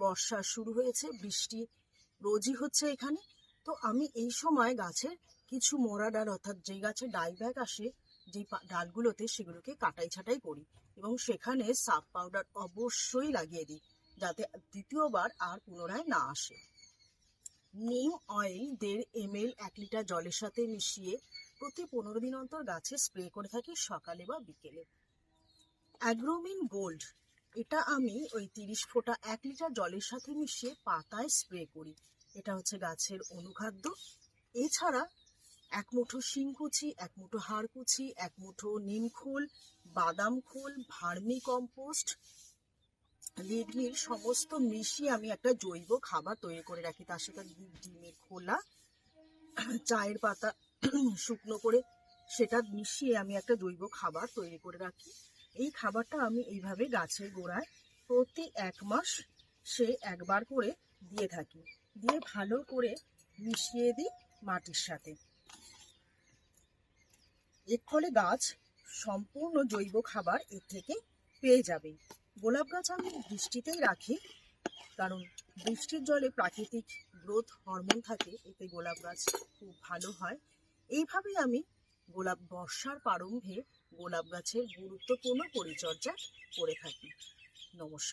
বর্ষা শুরু হয়েছে, বৃষ্টি রোজই হচ্ছে এখানে। তো আমি এই সময় গাছের কিছু মরা ডাল, অর্থাৎ যেই গাছে ডাইব্যাক আসে যেই ডালগুলোতে, সেগুলোকে কাটাই ছাঁটাই করি এবং সেখানে সার্ফ পাউডার অবশ্যই লাগিয়ে দিই, যাতে দ্বিতীয়বার আর পুনরায় না আসে। নিম অয়েল 1.5 ml 1 লিটার জলের সাথে মিশিয়ে প্রতি 15 দিন অন্তর গাছে স্প্রে করে থাকি, সকালে বা বিকেলে। অ্যাগ্রোমিন গোল্ড, এটা আমি ওই 30 ফোঁটা 1 লিটার জলের সাথে মিশিয়ে পাতায় স্প্রে করি। এটা হচ্ছে গাছের অনুখাদ্য। এছাড়া 1 মুঠো শিংকুচি, 1 মুঠো হাড়কুচি, 1 মুঠো নিমখোল, বাদাম খোল, ভার্মি কম্পোস্ট, লিগনিন সমস্ত মিশিয়ে আমি একটা জৈব খাবার তৈরি করে রাখি। তার সাথে ডিমের খোলা, চায়ের পাতা শুকনো করে সেটা মিশিয়ে আমি একটা জৈব খাবার তৈরি করে রাখি। এই খাবারটা আমি এইভাবে গাছের গোড়ায় প্রতি 1 মাস সে একবার করে দিয়ে থাকি, দিয়ে ভালো করে মিশিয়ে দিই মাটির সাথে। এর ফলে গাছ সম্পূর্ণ জৈব খাবার এর থেকে পেয়ে যাবে। গোলাপ গাছ আমি বৃষ্টিতেই রাখি, কারণ বৃষ্টির জলে প্রাকৃতিক গ্রোথ হরমোন থাকে, এতে গোলাপ গাছ খুব ভালো হয়। এইভাবেই আমি বর্ষার প্রারম্ভে গোলাপ গাছের গুরুত্বপূর্ণ পরিচর্যা করে থাকি। নমস্কার।